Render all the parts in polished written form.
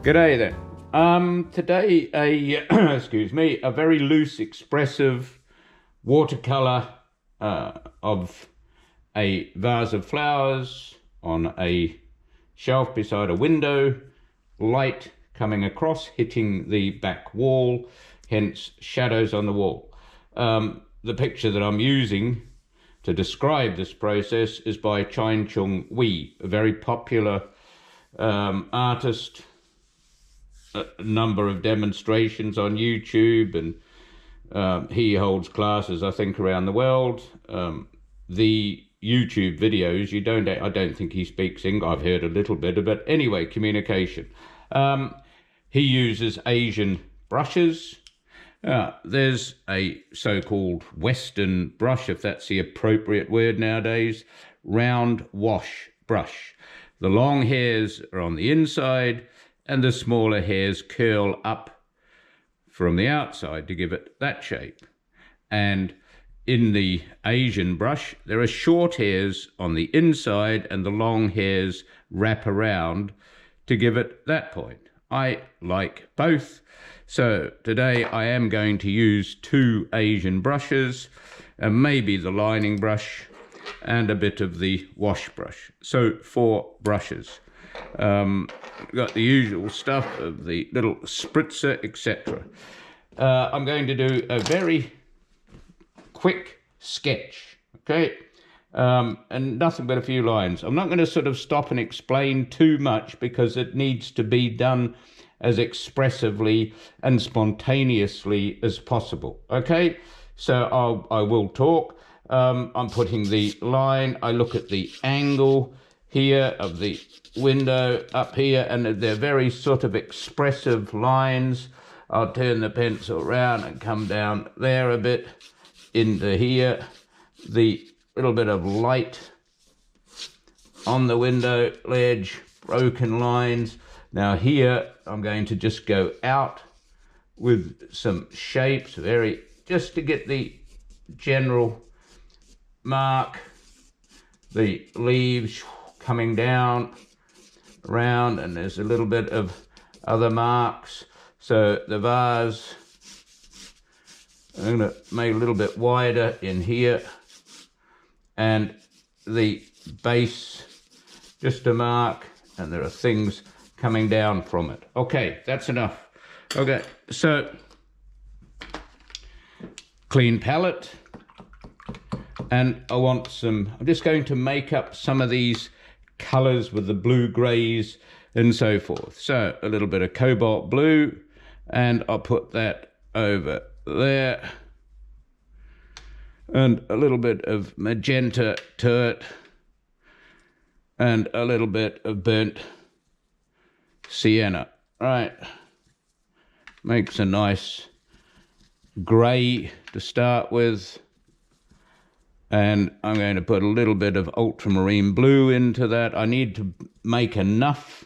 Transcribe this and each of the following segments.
G'day there. Today excuse me, a very loose, expressive watercolor of a vase of flowers on a shelf beside a window, light coming across, hitting the back wall, hence shadows on the wall. The picture that I'm using to describe this process is by Chung, a very popular artist. A number of demonstrations on YouTube, and he holds classes, I think, around the world. The YouTube videos, I don't think he speaks English. I've heard a little bit, but anyway, communication. He uses Asian brushes. There's a so-called Western brush, if that's the appropriate word nowadays, round wash brush. The long hairs are on the inside, and the smaller hairs curl up from the outside to give it that shape. And in the Asian brush, there are short hairs on the inside and the long hairs wrap around to give it that point. I like both. So today I am going to use two Asian brushes, and maybe the lining brush and a bit of the wash brush. So 4 brushes. Got the usual stuff of the little spritzer, etc. I'm going to do a very quick sketch, okay? And nothing but a few lines. I'm not going to sort of stop and explain too much because it needs to be done as expressively and spontaneously as possible, okay? So I will talk. I'm putting the line. I look at the angle here of the window up here, and they're very sort of expressive lines. I'll turn the pencil around and come down there a bit into here. The little bit of light on the window ledge, broken lines. Now here I'm going to just go out with some shapes, just to get the general mark. The leaves coming down around, and there's a little bit of other marks. So the vase, I'm going to make a little bit wider in here, and the base just a mark, and there are things coming down from it. Okay, that's enough. Okay, so clean palette, and I'm just going to make up some of these colors with the blue grays and so forth. So a little bit of cobalt blue, and I'll put that over there, and a little bit of magenta to it, and a little bit of burnt sienna. Right, makes a nice gray to start with. And I'm going to put a little bit of ultramarine blue into that. I need to make enough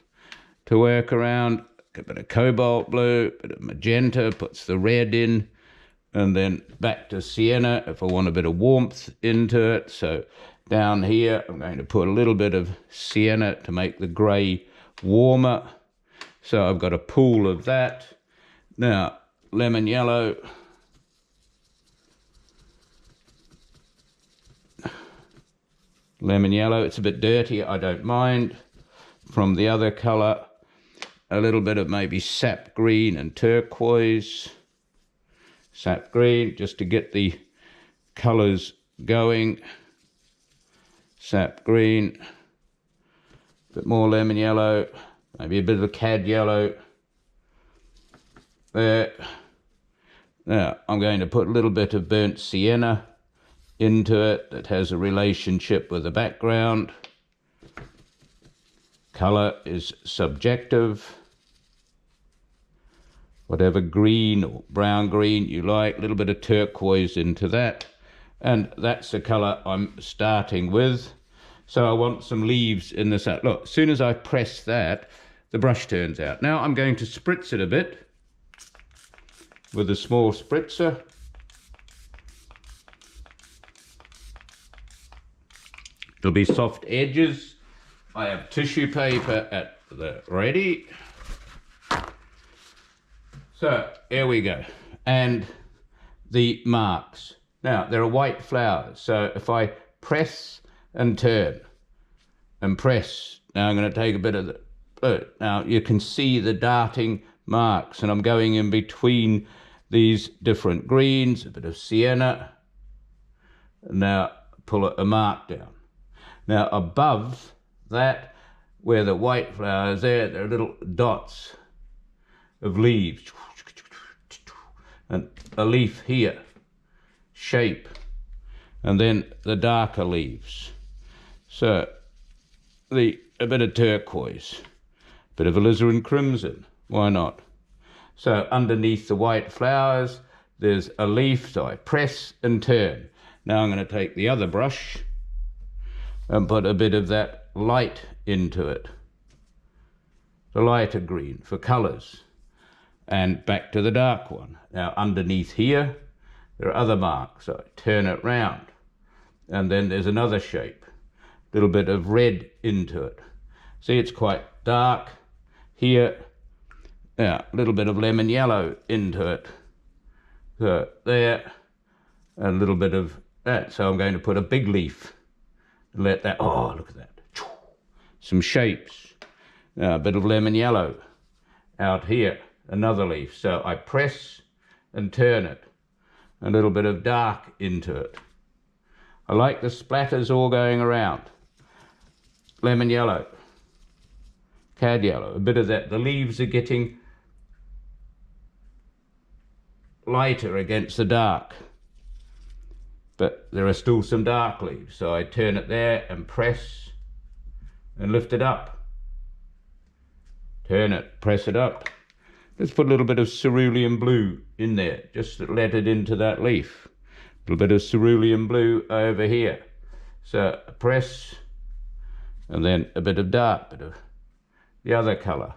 to work around. A bit of cobalt blue, a bit of magenta, puts the red in, and then back to sienna if I want a bit of warmth into it. So down here, I'm going to put a little bit of sienna to make the grey warmer. So I've got a pool of that. Now, lemon yellow. Lemon yellow, it's a bit dirty, I don't mind. From the other colour, a little bit of maybe sap green and turquoise. Sap green, just to get the colours going. Sap green, a bit more lemon yellow, maybe a bit of a cad yellow. There. Now, I'm going to put a little bit of burnt sienna into it that has a relationship with the background. Color is subjective. Whatever green or brown green you like, a little bit of turquoise into that. And that's the color I'm starting with. So I want some leaves in this. Look, as soon as I press that, the brush turns out. Now I'm going to spritz it a bit with a small spritzer. There'll be soft edges. I have tissue paper at the ready. So here we go. And the marks. Now, there are white flowers. So if I press and turn and press, now I'm going to take a bit of the blue. Now you can see the darting marks, and I'm going in between these different greens, a bit of sienna. Now pull a mark down. Now above that, where the white flowers there are little dots of leaves. And a leaf here, shape, and then the darker leaves. So a bit of turquoise, a bit of alizarin crimson, why not? So underneath the white flowers, there's a leaf, so I press and turn. Now I'm going to take the other brush and put a bit of that light into it, the lighter green for colours. And back to the dark one. Now underneath here, there are other marks. So I turn it round. And then there's another shape. A little bit of red into it. See, it's quite dark. Here, yeah, a little bit of lemon yellow into it. So there, and a little bit of that. So I'm going to put a big leaf. And let that, oh, look at that. Some shapes. Now a bit of lemon yellow out here. Another leaf. So I press and turn it. A little bit of dark into it. I like the splatters all going around. Lemon yellow, cad yellow, a bit of that. The leaves are getting lighter against the dark, but there are still some dark leaves. So I turn it there and press and lift it up. Turn it, press it up. Let's put a little bit of cerulean blue in there, just to let it into that leaf. A little bit of cerulean blue over here. So press, and then a bit of dark, bit of the other colour.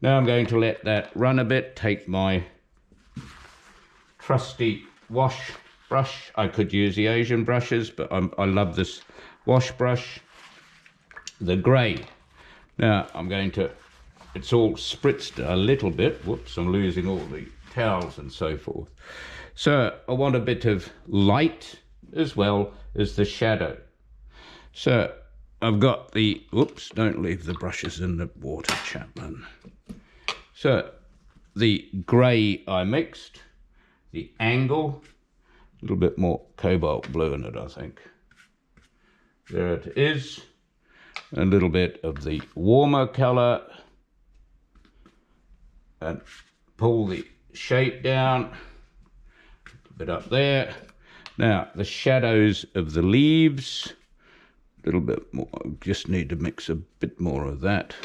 Now I'm going to let that run a bit, take my trusty wash brush. I could use the Asian brushes, but I love this wash brush, the grey. Now I'm going to, it's all spritzed a little bit. Whoops, I'm losing all the towels and so forth. So I want a bit of light as well as the shadow. So I've got the, whoops, don't leave the brushes in the water, Chapman. So the grey I mixed, the angle, a little bit more cobalt blue in it, I think. There it is. A little bit of the warmer colour. And pull the shape down, a bit up there. Now the shadows of the leaves, a little bit more, just need to mix a bit more of that.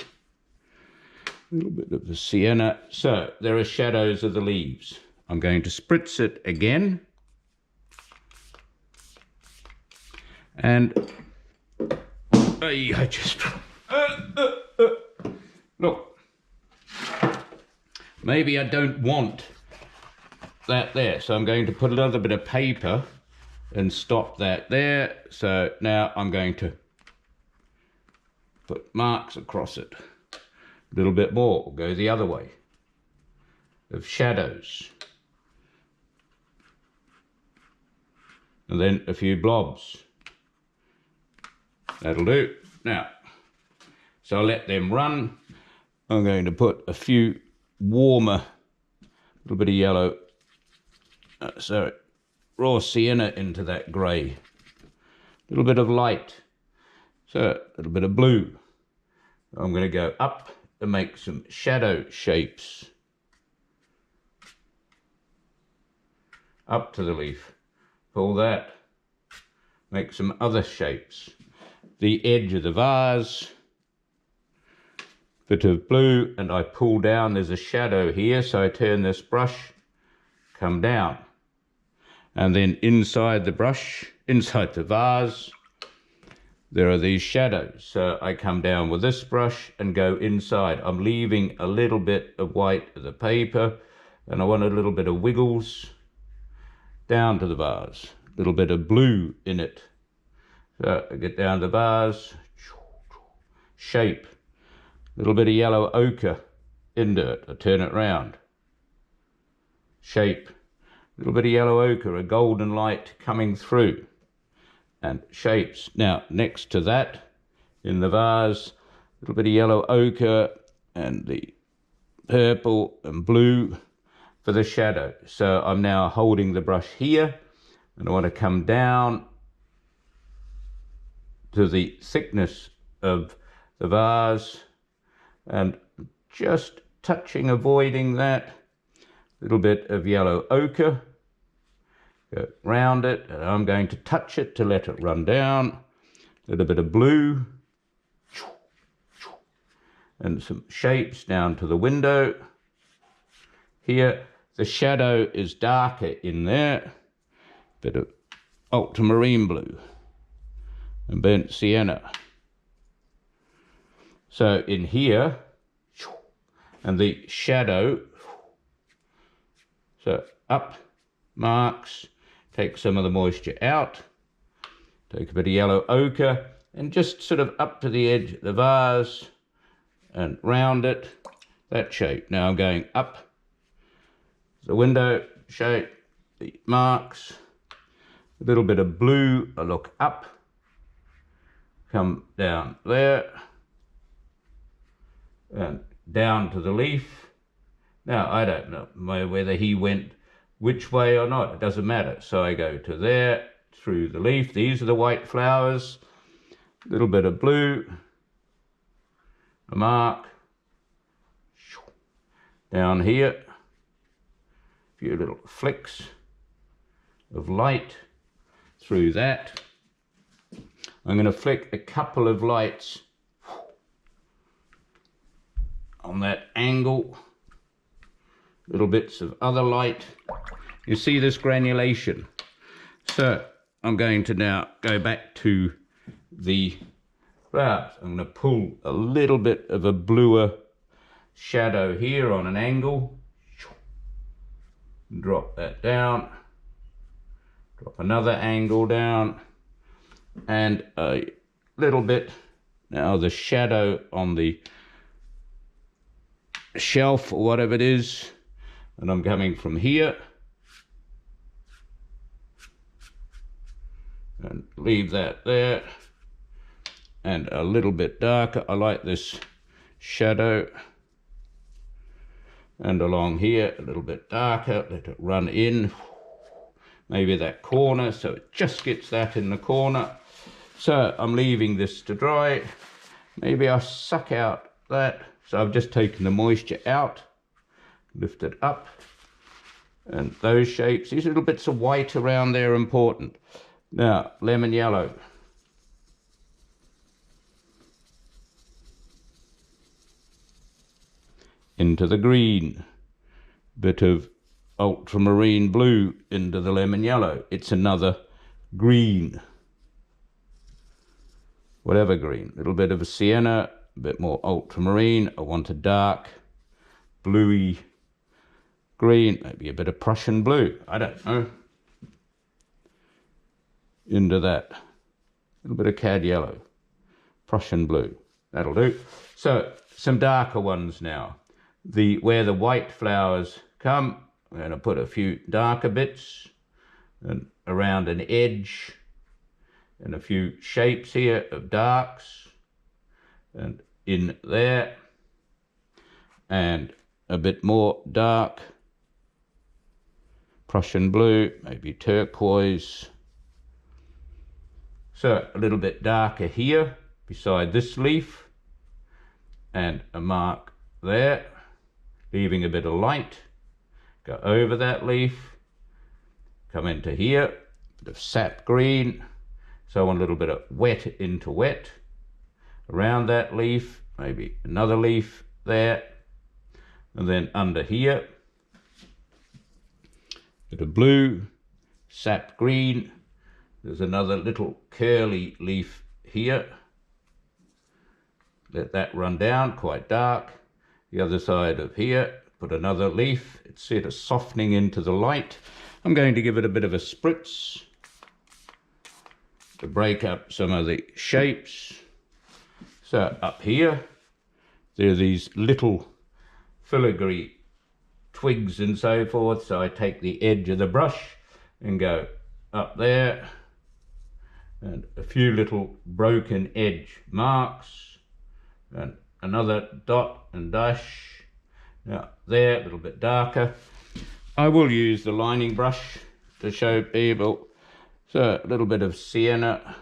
A little bit of the sienna. So there are shadows of the leaves. I'm going to spritz it again. And I just, look. Maybe I don't want that there, so I'm going to put another bit of paper and stop that there. So now I'm going to put marks across it. A little bit more, we'll go the other way, of shadows. And then a few blobs. That'll do. Now, so I'll let them run. I'm going to put a few warmer, a little bit of yellow, so raw sienna into that grey, a little bit of light, so a little bit of blue. I'm going to go up and make some shadow shapes up to the leaf, pull that, make some other shapes, the edge of the vase, bit of blue, and I pull down. There's a shadow here, so I turn this brush, come down, and then inside the brush, inside the vase, there are these shadows. So I come down with this brush and go inside. I'm leaving a little bit of white of the paper, and I want a little bit of wiggles down to the vase, a little bit of blue in it. So I get down the vase, shape, little bit of yellow ochre into it. I turn it round. shape, a little bit of yellow ochre, a golden light coming through, and shapes. Now next to that, in the vase, a little bit of yellow ochre and the purple and blue for the shadow. So I'm now holding the brush here, and I want to come down to the thickness of the vase and just touching, avoiding that little bit of yellow ochre, go round it, and I'm going to touch it to let it run down, a little bit of blue, and some shapes down to the window. Here, the shadow is darker in there, bit of ultramarine blue and burnt sienna. So in here, and the shadow, so up, marks, take some of the moisture out, take a bit of yellow ochre, and just sort of up to the edge of the vase and round it, that shape. Now I'm going up the window shape, the marks, a little bit of blue, I look up, come down there, and down to the leaf. Now I don't know whether he went which way or not, it doesn't matter. So I go to there, through the leaf, these are the white flowers, a little bit of blue, a mark, down here, a few little flicks of light through that. I'm going to flick a couple of lights on that angle, little bits of other light. You see this granulation. So I'm going to now go back to the flowers. I'm going to pull a little bit of a bluer shadow here on an angle, drop that down, drop another angle down, and a little bit now the shadow on the shelf or whatever it is, and I'm coming from here and leave that there, and a little bit darker. I like this shadow, and along here a little bit darker, let it run in, maybe that corner, so it just gets that in the corner. So I'm leaving this to dry. Maybe I suck out that. So I've just taken the moisture out, lift it up, and those shapes, these little bits of white around there are important. Now, lemon yellow. Into the green, bit of ultramarine blue into the lemon yellow. It's another green, whatever green, little bit of a sienna, a bit more ultramarine. I want a dark bluey green, maybe a bit of Prussian blue, I don't know, into that, a little bit of cad yellow, Prussian blue, that'll do. So some darker ones now. Where the white flowers come, I'm going to put a few darker bits and around an edge, and a few shapes here of darks, and in there, and a bit more dark Prussian blue, maybe turquoise. So a little bit darker here beside this leaf, and a mark there, leaving a bit of light, go over that leaf, come into here, bit of sap green, so I want a little bit of wet into wet, around that leaf, maybe another leaf there, and then under here, bit of blue, sap green, there's another little curly leaf here, let that run down, quite dark. The other side of here, put another leaf, it's sort of softening into the light. I'm going to give it a bit of a spritz to break up some of the shapes. So up here, there are these little filigree twigs and so forth. So I take the edge of the brush and go up there, and a few little broken edge marks, and another dot and dash. Now there, a little bit darker. I will use the lining brush to show people. So a little bit of sienna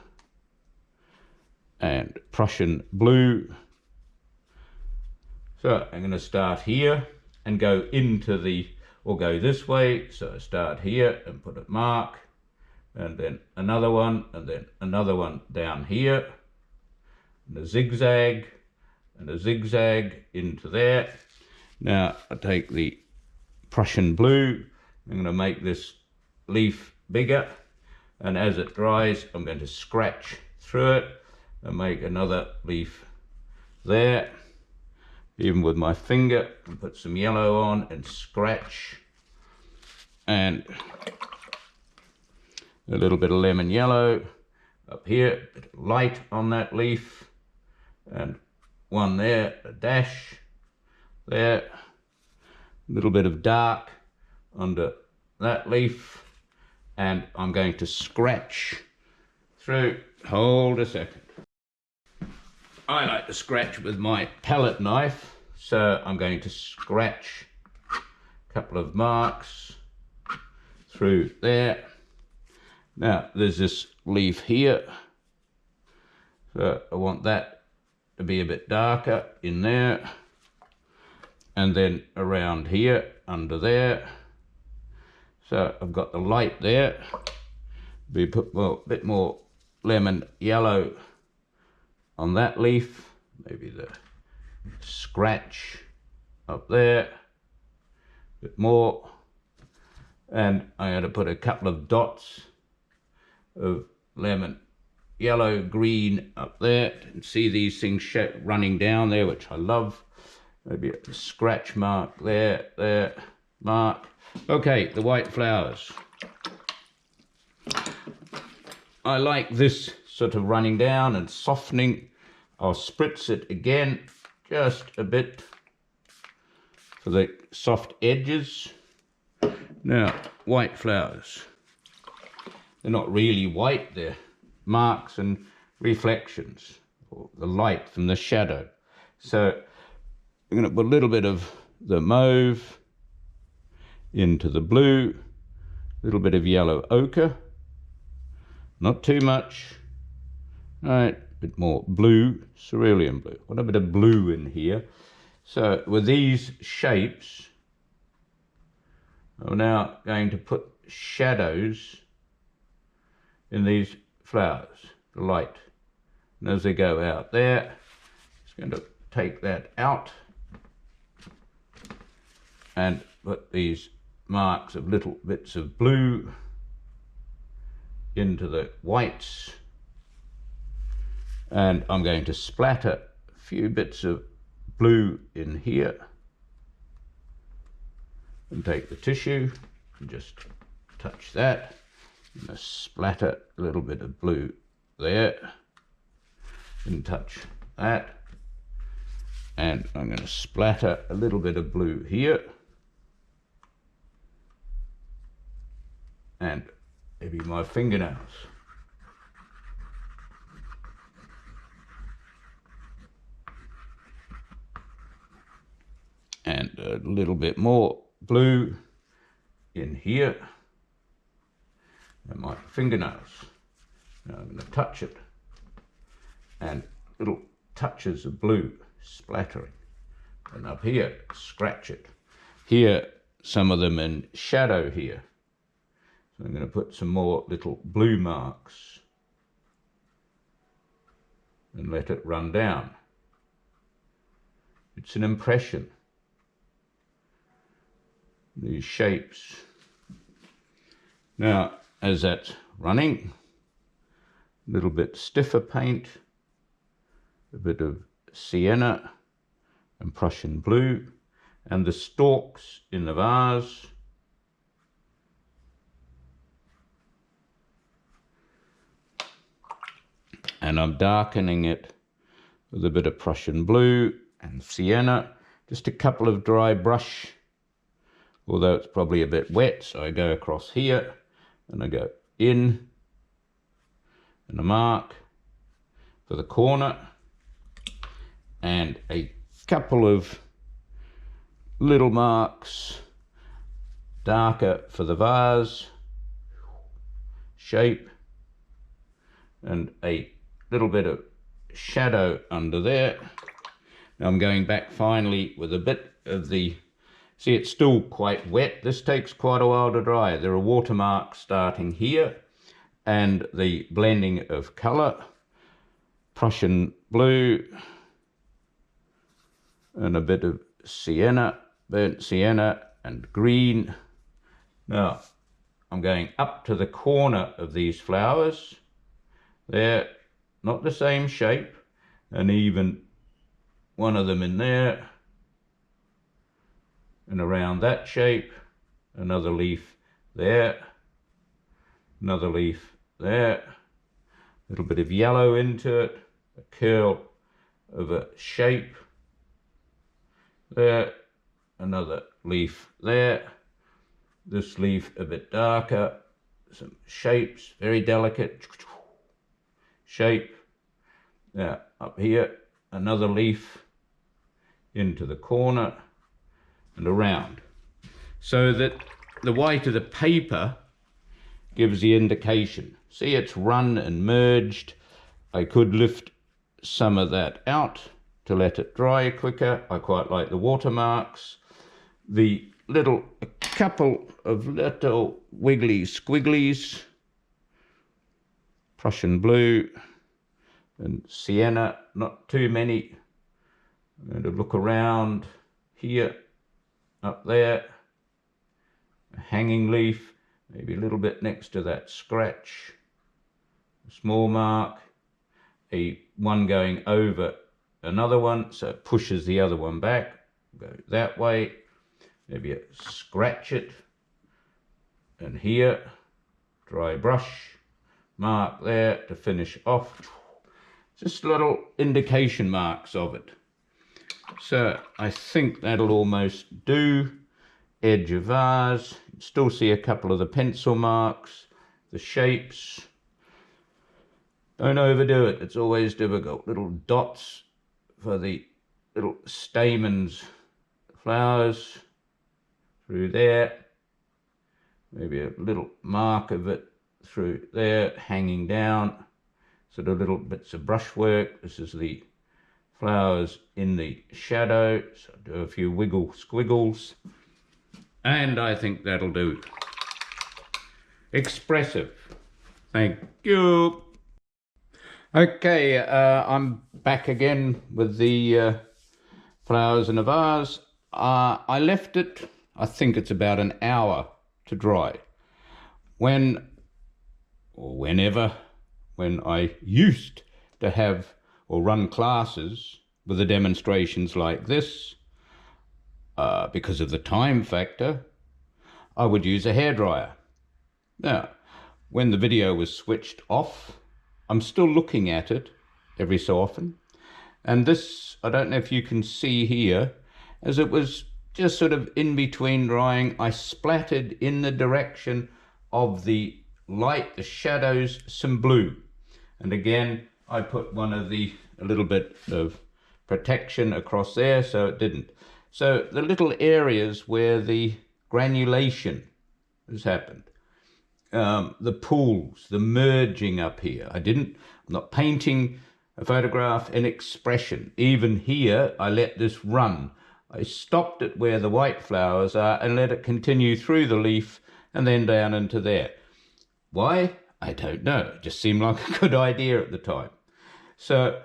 and Prussian blue. So I'm going to start here and go into the, or go this way. So I start here and put a mark, and then another one, and then another one down here, and a zigzag into there. Now I take the Prussian blue. I'm going to make this leaf bigger, and as it dries I'm going to scratch through it and make another leaf there, even with my finger, and put some yellow on and scratch, and a little bit of lemon yellow up here, a bit of light on that leaf, and one there, a dash there, a little bit of dark under that leaf, and I'm going to scratch through. Hold a second. I like to scratch with my palette knife, so I'm going to scratch a couple of marks through there. Now there's this leaf here, so I want that to be a bit darker in there, and then around here, under there. So I've got the light there. We put a bit more lemon yellow on that leaf, maybe the scratch up there, a bit more, and I'm going to put a couple of dots of lemon yellow green up there. You can see these things running down there, which I love. Maybe a scratch mark there, mark. Okay, the white flowers. I like this sort of running down and softening. I'll spritz it again, just a bit for the soft edges. Now, white flowers. They're not really white, they're marks and reflections, or the light from the shadow. So I'm going to put a little bit of the mauve into the blue, a little bit of yellow ochre, not too much. All right, a bit more blue, cerulean blue. Want a bit of blue in here. So with these shapes, I'm now going to put shadows in these flowers, the light. And as they go out there, just going to take that out and put these marks of little bits of blue into the whites, and I'm going to splatter a few bits of blue in here, and take the tissue and just touch that, and splatter a little bit of blue there, and touch that, and I'm going to splatter a little bit of blue here, and maybe my fingernails. And a little bit more blue in here, and my fingernails. Now I'm going to touch it, and little touches of blue splattering. And up here, scratch it. Here, some of them in shadow here. So I'm going to put some more little blue marks and let it run down. It's an impression. These shapes. Now, as that's running, a little bit stiffer paint, a bit of sienna and Prussian blue, and the stalks in the vase. And I'm darkening it with a bit of Prussian blue and sienna, just a couple of dry brush although it's probably a bit wet. So I go across here and I go in and a mark for the corner and a couple of little marks darker for the vase shape, and a little bit of shadow under there. Now I'm going back finally with a bit of the, see, it's still quite wet. This takes quite a while to dry. There are watermarks starting here, and the blending of colour, Prussian blue and a bit of sienna, burnt sienna and green. Now I'm going up to the corner of these flowers. They're not the same shape, and even one of them in there, and around that shape, another leaf there, another leaf there, a little bit of yellow into it, a curl of a shape there, another leaf there, this leaf a bit darker, some shapes, very delicate shape. Now up here, another leaf into the corner and around, so that the white of the paper gives the indication. See, it's run and merged. I could lift some of that out to let it dry quicker. I quite like the watermarks. The little, a couple of little wiggly squigglies, Prussian blue and sienna, not too many. I'm going to look around here, up there, a hanging leaf, maybe a little bit next to that scratch, a small mark, a one going over another one, so it pushes the other one back, go that way, maybe a scratch it, and here, dry brush, mark there to finish off, just little indication marks of it. So I think that'll almost do. Edge of vase, still see a couple of the pencil marks, the shapes. Don't overdo it, it's always difficult. Little dots for the little stamens, flowers through there. Maybe a little mark of it through there, hanging down. Sort of little bits of brushwork. This is the flowers in the shadow, so do a few wiggle squiggles, and I think that'll do. Expressive. Thank you. Okay, I'm back again with the flowers in a vase. I left it, I think it's about an hour to dry. When I used to have or run classes with the demonstrations like this, because of the time factor, I would use a hairdryer. Now, when the video was switched off, I'm still looking at it every so often. And this, I don't know if you can see here, as it was just sort of in between drying, I splattered in the direction of the light, the shadows, some blue. And again, I put a little bit of protection across there so it didn't. So the little areas where the granulation has happened, the pools, the merging up here. I'm not painting a photograph in expression. Even here, I let this run. I stopped it where the white flowers are and let it continue through the leaf and then down into there. Why? I don't know. It just seemed like a good idea at the time. So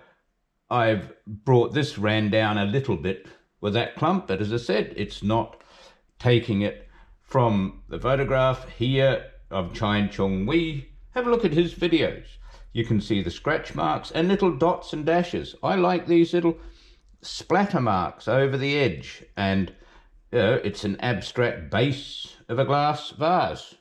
I've brought this ran down a little bit with that clump, but as I said, it's not taking it from the photograph here of Chien. Have a look at his videos. You can see the scratch marks and little dots and dashes. I like these little splatter marks over the edge, and it's an abstract base of a glass vase.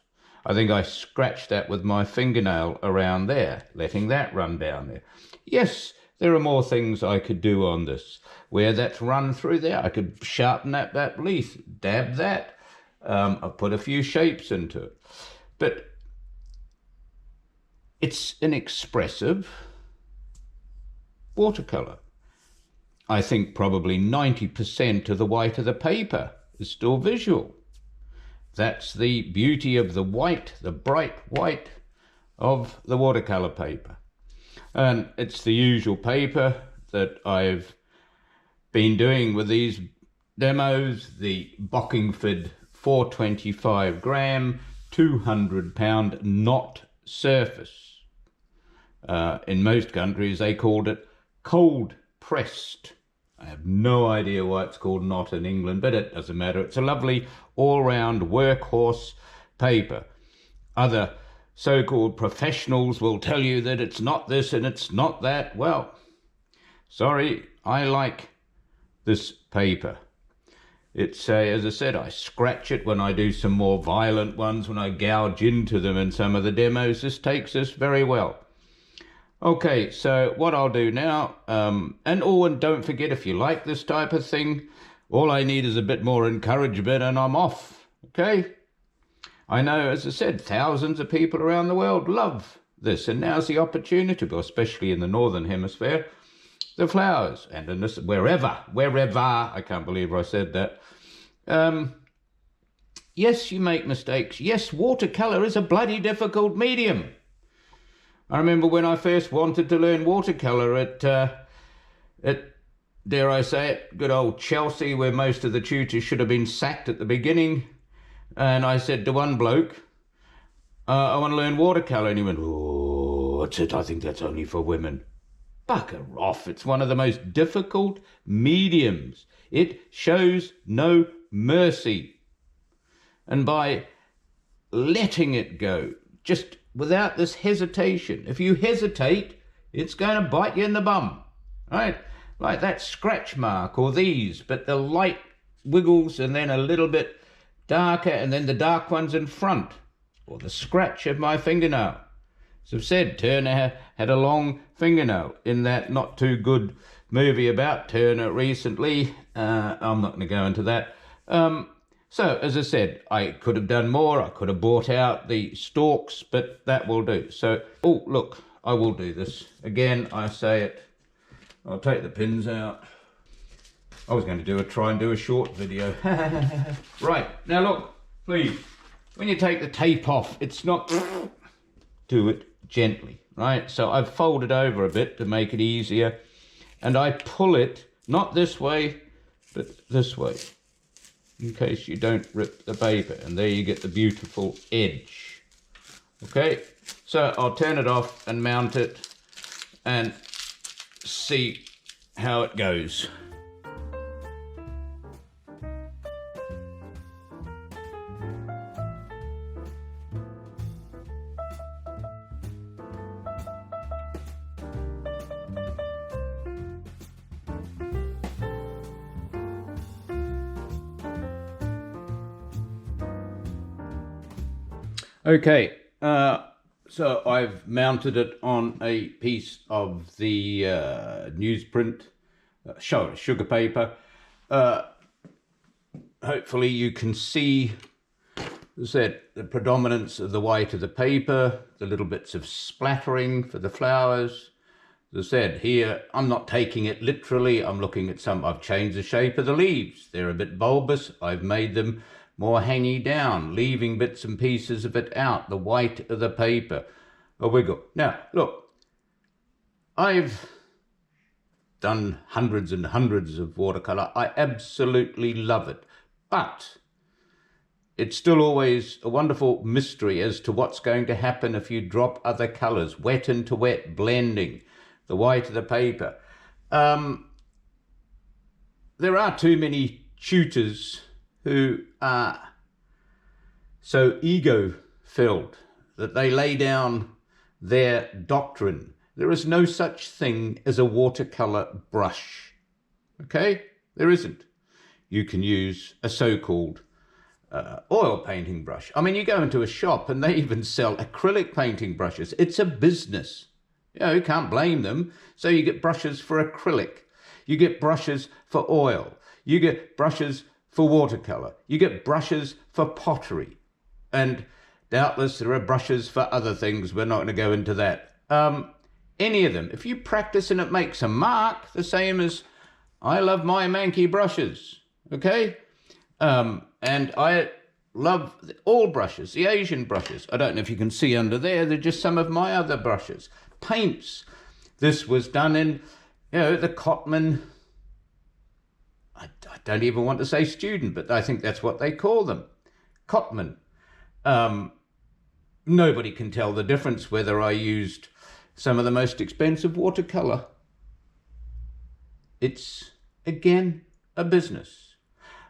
I think I scratched that with my fingernail around there, letting that run down there. Yes, there are more things I could do on this. Where that's run through there, I could sharpen that leaf, dab that. I've put a few shapes into it. But it's an expressive watercolour. I think probably 90% of the white of the paper is still visual. That's the beauty of the white, the bright white of the watercolour paper. And it's the usual paper that I've been doing with these demos, the Bockingford 425 gram, 200 pound knot surface. In most countries they called it cold pressed. I have no idea why it's called knot in England, but it doesn't matter. It's a lovely all-round workhorse paper. Other so-called professionals will tell you that it's not this and it's not that. Well, sorry, I like this paper. It's, as I said, I scratch it when I do some more violent ones, when I gouge into them in some of the demos. This takes this very well. Okay, so what I'll do now, and don't forget, if you like this type of thing, all I need is a bit more encouragement and I'm off, okay? I know, as I said, thousands of people around the world love this, and now's the opportunity, especially in the Northern Hemisphere, the flowers, and in this, wherever, I can't believe I said that. Yes, you make mistakes. Yes, watercolour is a bloody difficult medium. I remember when I first wanted to learn watercolour at dare I say it, good old Chelsea, where most of the tutors should have been sacked at the beginning. And I said to one bloke, I want to learn watercolour. And he went, oh, what's it? I think that's only for women. Bugger off. It's one of the most difficult mediums. It shows no mercy. And by letting it go, just without this hesitation, if you hesitate, it's going to bite you in the bum, right? Like that scratch mark or these, but the light wiggles and then a little bit darker and then the dark ones in front, or the scratch of my fingernail. As I've said, Turner had a long fingernail in that not too good movie about Turner recently. I'm not going to go into that. So, as I said, I could have done more. I could have bought out the stalks, but that will do. So, oh, look, I will do this. Again, I say it. I'll take the pins out. I was going to try and do a short video. Right, now look, please, when you take the tape off, it's not... do it gently, right? So I've folded over a bit to make it easier, and I pull it, not this way, but this way, in case you don't rip the paper, and there you get the beautiful edge. Okay, so I'll turn it off and mount it and see how it goes. Okay, so I've mounted it on a piece of the newsprint, sugar paper. Hopefully you can see, as I said, the predominance of the white of the paper, the little bits of splattering for the flowers. As I said, here I'm not taking it literally, I'm looking at I've changed the shape of the leaves. They're a bit bulbous, I've made them more hangy down, leaving bits and pieces of it out, the white of the paper, a wiggle. Now, look, I've done hundreds and hundreds of watercolour. I absolutely love it, but it's still always a wonderful mystery as to what's going to happen if you drop other colours, wet into wet, blending the white of the paper. There are too many tutors who are so ego-filled that they lay down their doctrine. There is no such thing as a watercolour brush, okay? There isn't. You can use a so-called oil painting brush. I mean, you go into a shop and they even sell acrylic painting brushes. It's a business. You can't blame them. So you get brushes for acrylic. You get brushes for oil. You get brushes for watercolour. You get brushes for pottery. And doubtless there are brushes for other things. We're not going to go into that. Any of them. If you practice and it makes a mark, the same as I love my Manky brushes, okay? And I love all brushes, the Asian brushes. I don't know if you can see under there, they're just some of my other brushes. Paints. This was done in, the Chapman, I don't even want to say student, but I think that's what they call them. Chapman. Nobody can tell the difference whether I used some of the most expensive watercolour. It's, again, a business.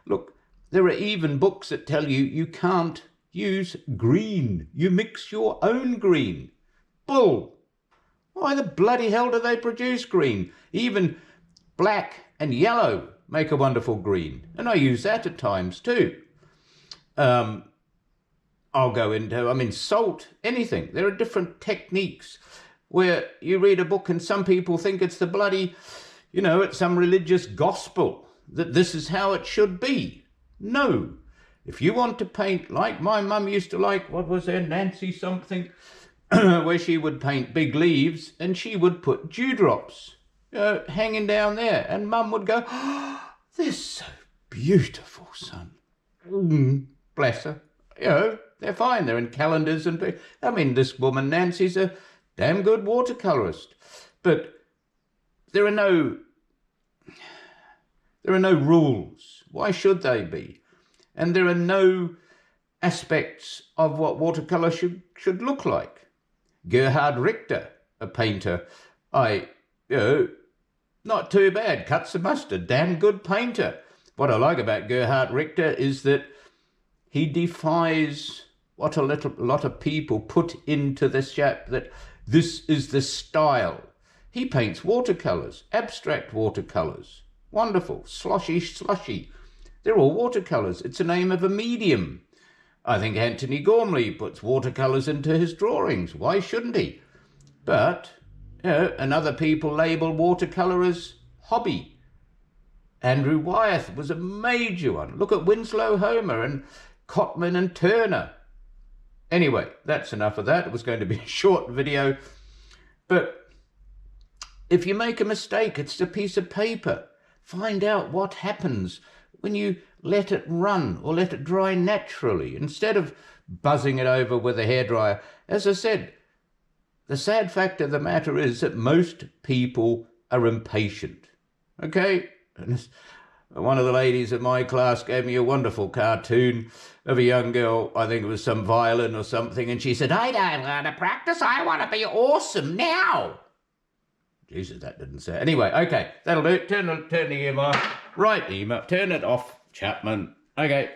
Look, there are even books that tell you you can't use green. You mix your own green. Bull. Why the bloody hell do they produce green? Even black and yellow make a wonderful green. And I use that at times too. I'll go into, salt, anything. There are different techniques where you read a book and some people think it's the bloody, it's some religious gospel, that this is how it should be. No. If you want to paint like my mum used to like, what was there, Nancy something, where she would paint big leaves and she would put dewdrops hanging down there. And mum would go, oh, they're so beautiful, son. Bless her. They're fine. They're in calendars. And this woman, Nancy's a damn good watercolourist. But there are no rules. Why should they be? And there are no aspects of what watercolour should look like. Gerhard Richter, a painter, not too bad, cuts the mustard, damn good painter. What I like about Gerhard Richter is that he defies what a lot of people put into the chap, that this is the style. He paints watercolours, abstract watercolours. Wonderful, slushy. They're all watercolours. It's the name of a medium. I think Anthony Gormley puts watercolours into his drawings. Why shouldn't he? But, and other people label watercolour as hobby. Andrew Wyeth was a major one. Look at Winslow Homer and Chapman and Turner. Anyway, that's enough of that. It was going to be a short video. But if you make a mistake, it's a piece of paper. Find out what happens when you let it run or let it dry naturally instead of buzzing it over with a hairdryer. As I said, the sad fact of the matter is that most people are impatient. Okay? And one of the ladies at my class gave me a wonderful cartoon of a young girl, I think it was some violin or something, and she said, I don't want to practice, I want to be awesome now. Jesus, that didn't say. Anyway, okay, that'll do. Turn the EMI. Right, EMI. Turn it off, Chapman. Okay.